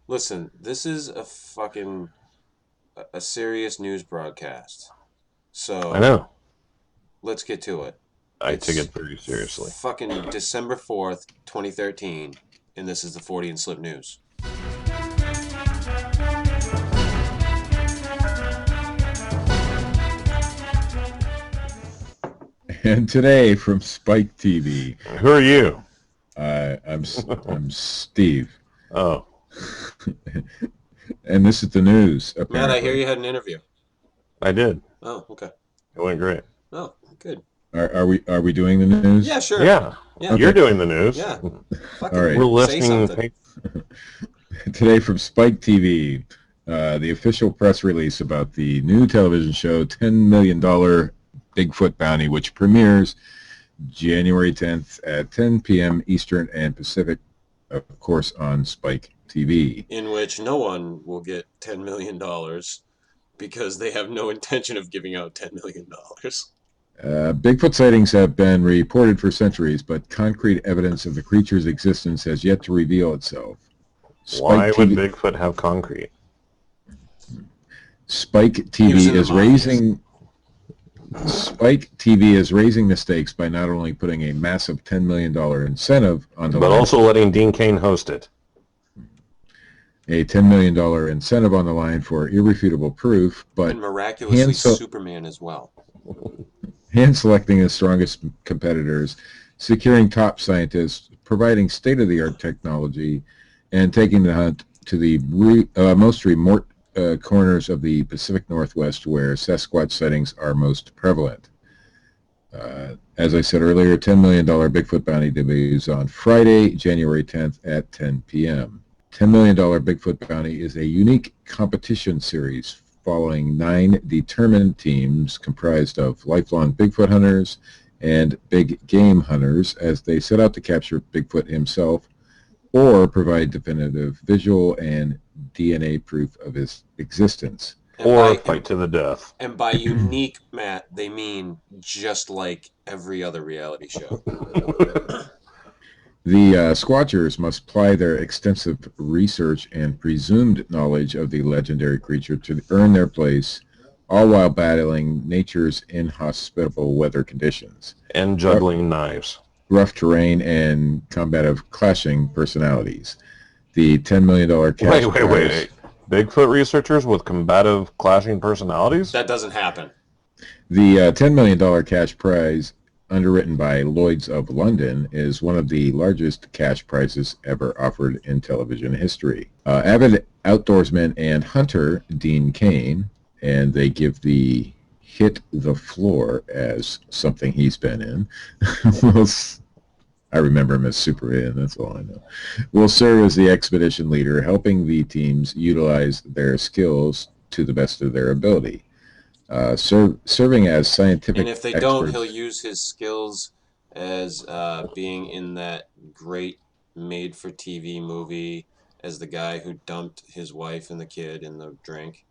Listen, this is a serious news broadcast. I So know. let's get to it. I take It's it very seriously. fucking December 4th, 2013, and this is the 40 and Slip News. And today from Spike TV, Who are you? I'm Steve, Oh, and this is the news. Matt, I hear Apparently, you had an interview. I did. Oh, okay. It went great. Oh, good. are we doing the news? Yeah, sure. Yeah. Yeah, You're Okay. doing the news. yeah. All Fucking We're right. say listing. something. Today from Spike TV, the official press release about the new television show $10 million Bigfoot Bounty, which premieres January 10th at 10 p.m. Eastern and Pacific, of course, on Spike TV. In which no one will get $10 million because they have no intention of giving out $10 million. Bigfoot sightings have been reported for centuries, but concrete evidence of the creature's existence has yet to reveal itself. Why Spike would TV, Bigfoot have concrete? Spike He was TV in the is mines. raising Spike TV is raising the stakes by not only putting a massive $10 million incentive on the But line, also letting Dean Cain host it. a $10 million incentive on the line for irrefutable proof, but And miraculously hand, so, Superman as well. hand selecting the strongest competitors, securing top scientists, providing state-of-the-art technology, and taking the hunt to the most remote corners of the Pacific Northwest where Sasquatch sightings are most prevalent. As I said earlier, $10 million Bigfoot Bounty debuts on Friday, January 10th at 10 p.m. $10 million Bigfoot Bounty is a unique competition series following 9 determined teams comprised of lifelong Bigfoot hunters and big game hunters as they set out to capture Bigfoot himself or provide definitive visual and DNA proof of his existence. And Or by fight to the death. and by unique, Matt, they mean just like every other reality show. The Squatchers must ply their extensive research and presumed knowledge of the legendary creature to earn their place, all while battling nature's inhospitable weather conditions, And juggling knives. rough terrain, and combative clashing personalities. The $10 million cash Wait. Bigfoot researchers with combative clashing personalities? That doesn't happen. The $10 million cash prize, underwritten by Lloyd's of London, is one of the largest cash prizes ever offered in television history. Avid outdoorsman and hunter Dean Cain, and they give the hit the floor as something he's been in. I remember him as Super In, that's all I know. Will serve as the expedition leader, helping the teams utilize their skills to the best of their ability. Serving as scientific And if they don't, he'll experts. use his skills as being in that great made-for-TV movie as the guy who dumped his wife and the kid in the drink.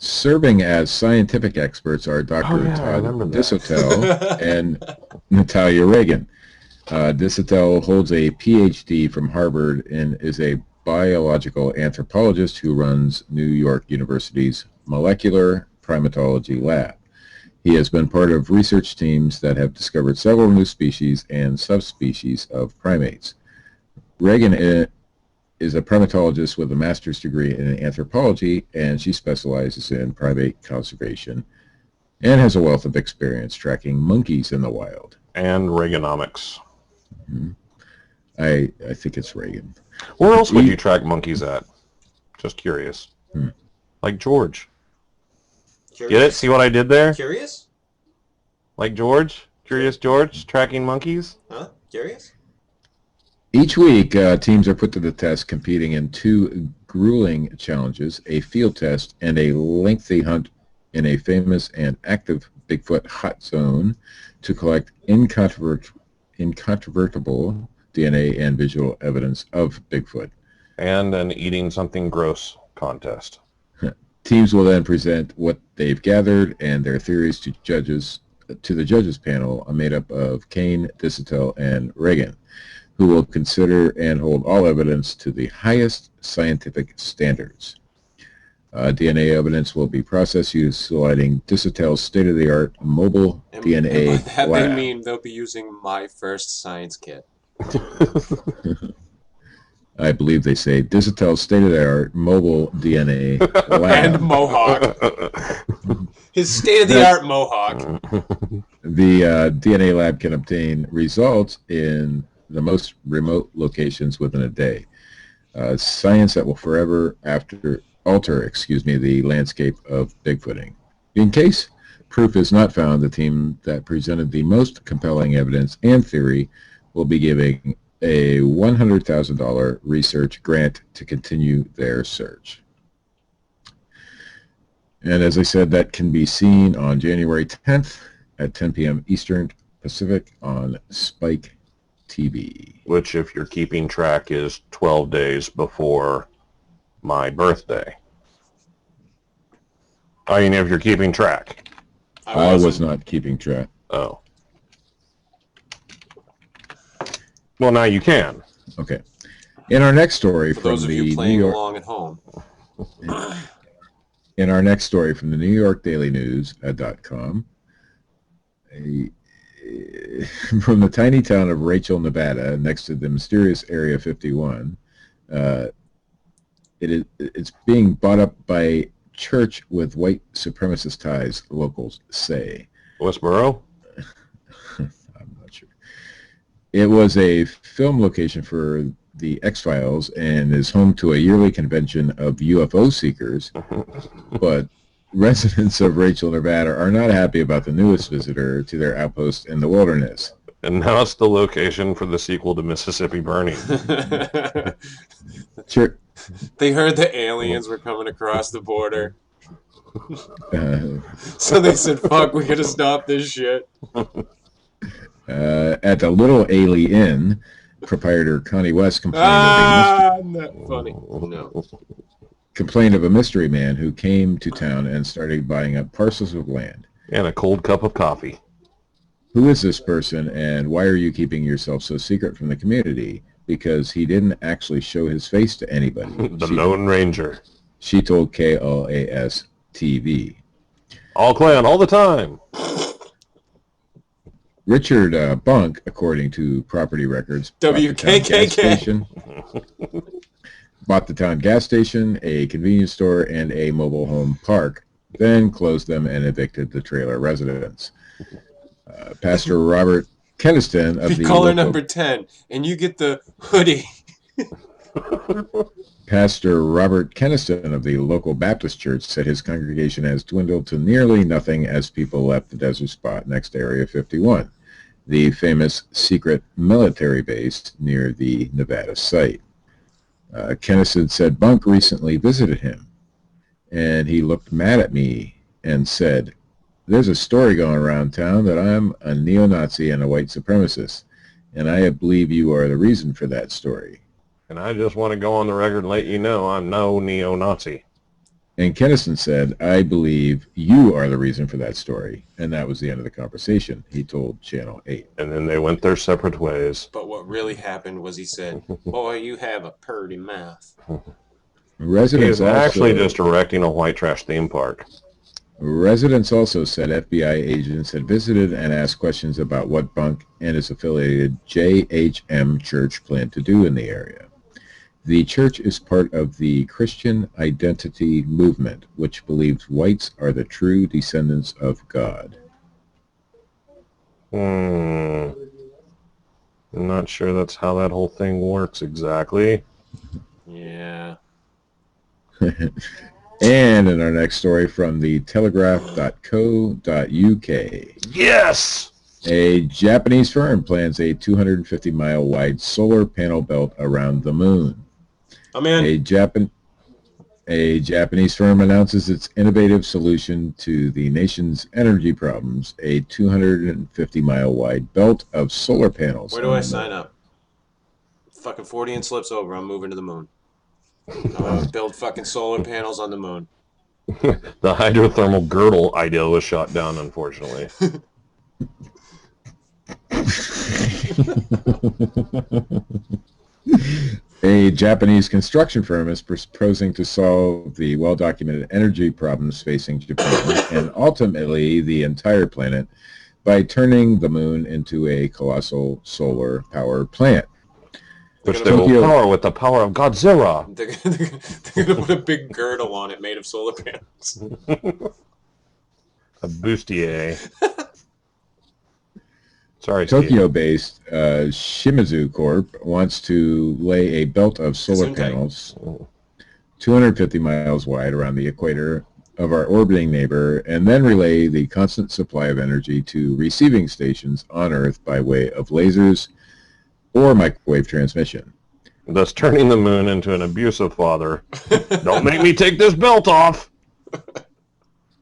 Serving as scientific experts are Oh Dr. yeah, I Todd remember that. Disotel and Natalia Reagan. Disotel holds a PhD from Harvard and is a biological anthropologist who runs New York University's Molecular Primatology Lab. He has been part of research teams that have discovered several new species and subspecies of primates. Reagan is a primatologist with a master's degree in anthropology, and she specializes in primate conservation and has a wealth of experience tracking monkeys in the wild. And Reaganomics. Mhm. I think it's Reagan. Where else would you track monkeys at? Just curious. Hmm. Like George. Curious? Get it? See what I did there? Curious? Like George? Curious George tracking monkeys? Huh? Curious? Each week, teams are put to the test competing in 2 grueling challenges, a field test and a lengthy hunt in a famous and active Bigfoot hot zone to collect incontrovertible DNA and visual evidence of Bigfoot. And an eating something gross contest. Teams will then present what they've gathered and their theories to the judges panel made up of Kane, Disotel, and Reagan, who will consider and hold all evidence to the highest scientific standards. DNA evidence will be processed utilizing Disitel's state-of-the-art mobile DNA and by that lab. they mean they'll be using my first science kit. I believe they say Disitel's state-of-the-art mobile DNA lab. And Mohawk. His state-of-the-art Mohawk. The DNA lab can obtain results in the most remote locations within a day. Science that will forever alter the landscape of Bigfooting. In case proof is not found, the team that presented the most compelling evidence and theory will be giving a $100,000 research grant to continue their search. And as I said, that can be seen on January 10th at 10 p.m. Eastern Pacific on Spike TV. Which, if you're keeping track, is 12 days before my birthday. I mean, if you're keeping track. I was not keeping track. Oh. Well, now you can. Okay. In our next story For from those of the you New playing York, along at home. in our next story from the New York Daily News.com, from the tiny town of Rachel, Nevada, next to the mysterious Area 51, it's being bought up by church with white supremacist ties, locals say. Westboro? I'm not sure. It was a film location for the X-Files and is home to a yearly convention of UFO seekers, but residents of Rachel, Nevada are not happy about the newest visitor to their outpost in the wilderness. And now it's the location for the sequel to Mississippi Burning. Sure. They heard the aliens were coming across the border. So they said, fuck, we gotta stop this shit. At the Little Ailey Inn, proprietor Connie West complained of a mystery man who came to town and started buying up parcels of land. And a cold cup of coffee. Who is this person, and why are you keeping yourself so secret from the community? Because he didn't actually show his face to anybody. The Lone Ranger. She told KLAS TV. All clan, all the time. Richard Bunk, according to property records, WKKK, bought the town gas station, a convenience store, and a mobile home park, then closed them and evicted the trailer residents. Pastor Robert Keniston of the caller number 10, and you get the hoodie. Pastor Robert Keniston of the local Baptist church said his congregation has dwindled to nearly nothing as people left the desert spot next to Area 51, the famous secret military base near the Nevada site. Keniston said Bunk recently visited him, and he looked mad at me and said, "There's a story going around town that I'm a neo-Nazi and a white supremacist, and I believe you are the reason for that story." And I just want to go on the record and let you know I'm no neo-Nazi. And Keniston said, "I believe you are the reason for that story." And that was the end of the conversation, he told Channel 8. And then they went their separate ways. But what really happened was he said, "Boy, you have a purty mouth." Residents He's actually just erecting a white trash theme park. Residents also said FBI agents had visited and asked questions about what Bunk and his affiliated JHM Church planned to do in the area. The church is part of the Christian Identity Movement, which believes whites are the true descendants of God. I'm not sure that's how that whole thing works exactly. Yeah. And in our next story from the telegraph.co.uk. Yes! A Japanese firm plans a 250-mile wide solar panel belt around the moon. I'm in. A Japanese firm announces its innovative solution to the nation's energy problems, a 250-mile wide belt of solar panels. Where do I sign up? Fucking 40 and slips over. I'm moving to the moon. I'm going to build fucking solar panels on the moon. The hydrothermal girdle idea was shot down, unfortunately. A Japanese construction firm is proposing to solve the well-documented energy problems facing Japan and ultimately the entire planet by turning the moon into a colossal solar power plant. Which they will power with the power of Godzilla. They're going to put a big girdle on it made of solar panels. A bustier. Sorry, Tokyo-based Shimizu Corp wants to lay a belt of solar panels 250 miles wide around the equator of our orbiting neighbor and then relay the constant supply of energy to receiving stations on Earth by way of lasers or microwave transmission. Thus turning the moon into an abusive father. Don't make me take this belt off!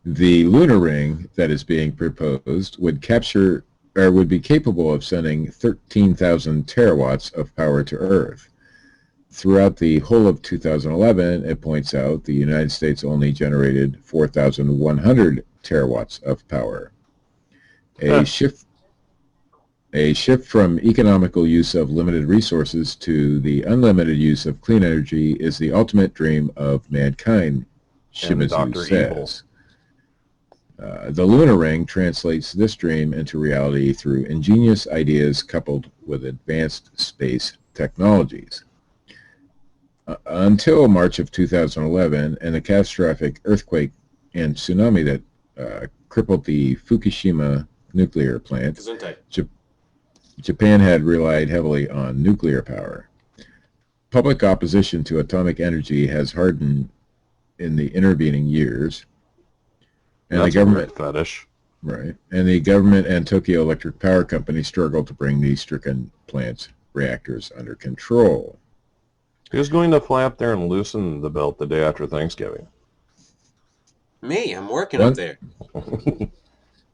The lunar ring that is being proposed would be capable of sending 13,000 terawatts of power to Earth. Throughout the whole of 2011, it points out the United States only generated 4,100 terawatts of power. A shift from economical use of limited resources to the unlimited use of clean energy is the ultimate dream of mankind, Shimizu says. The lunar ring translates this dream into reality through ingenious ideas coupled with advanced space technologies. Until March of 2011 and the catastrophic earthquake and tsunami that crippled the Fukushima nuclear plant, Japan had relied heavily on nuclear power. Public opposition to atomic energy has hardened in the intervening years. And that's the government, a fetish. Right. And the government and Tokyo Electric Power Company struggle to bring these stricken plant's reactors under control. Who's going to fly up there and loosen the belt the day after Thanksgiving? Me, I'm working up there.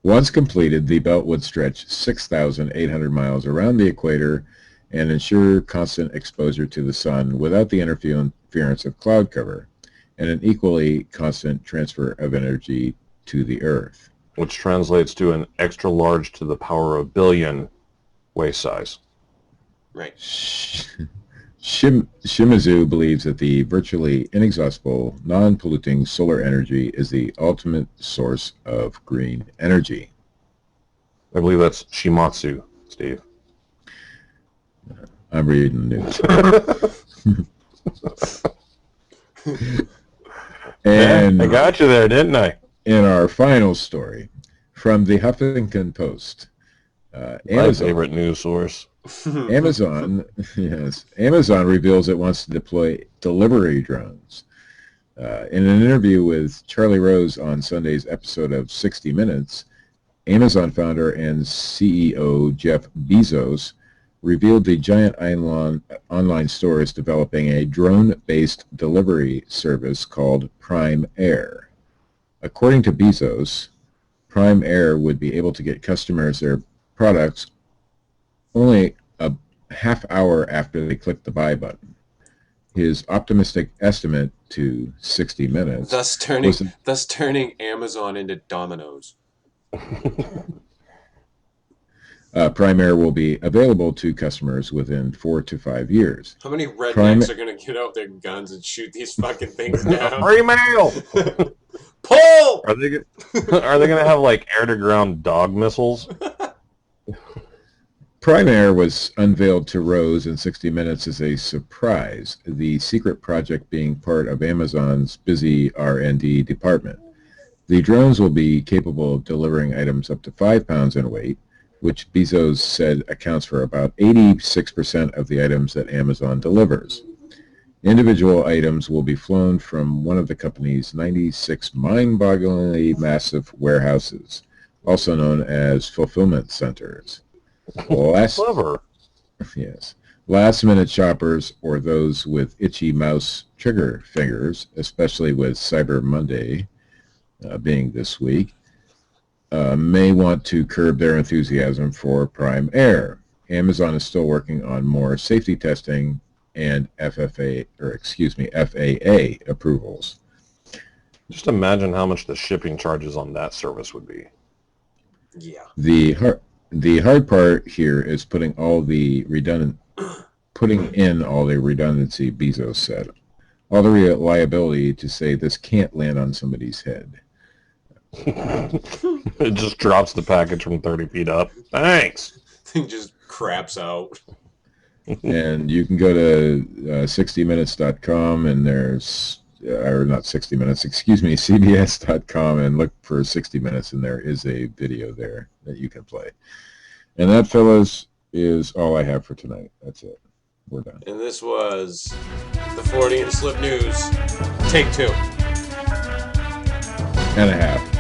Once completed, the belt would stretch 6,800 miles around the equator and ensure constant exposure to the sun without the interference of cloud cover and an equally constant transfer of energy to the Earth. Which translates to an extra large to the power of billion waist size. Right. Shimizu believes that the virtually inexhaustible, non-polluting solar energy is the ultimate source of green energy. I believe that's Shimatsu, Steve. I'm reading the news. And I got you there, didn't I? In our final story, from the Huffington Post, My favorite news source. Amazon reveals it wants to deploy delivery drones. In an interview with Charlie Rose on Sunday's episode of 60 Minutes, Amazon founder and CEO Jeff Bezos revealed the giant online store is developing a drone-based delivery service called Prime Air. According to Bezos, Prime Air would be able to get customers their products only a half hour after they click the buy button. His optimistic estimate to 60 Minutes thus turning Amazon into Domino's. Prime Air will be available to customers within 4 to 5 years. How many rednecks are going to get out their guns and shoot these fucking things down? Free mail! Pull! Are they going to have like air-to-ground dog missiles? Prime Air was unveiled to Rose in 60 Minutes as a surprise, the secret project being part of Amazon's busy R&D department. The drones will be capable of delivering items up to 5 pounds in weight, which Bezos said accounts for about 86% of the items that Amazon delivers. Individual items will be flown from one of the company's 96 mind-bogglingly massive warehouses, also known as fulfillment centers. Clever. Yes. Last-minute shoppers or those with itchy mouse trigger fingers, especially with Cyber Monday being this week, may want to curb their enthusiasm for Prime Air. Amazon is still working on more safety testing and FAA approvals. Just imagine how much the shipping charges on that service would be. Yeah. The the hard part here is putting in all the redundancy Bezos said. All the reliability to say this can't land on somebody's head. It just drops the package from 30 feet up. Thanks. Thing just craps out. And you can go to 60minutes.com and there's, or not 60 Minutes, excuse me, CBS.com and look for 60 Minutes and there is a video there that you can play. And that, fellas, is all I have for tonight. That's it. We're done. And this was the 40 and Slip News, take 2. And a half.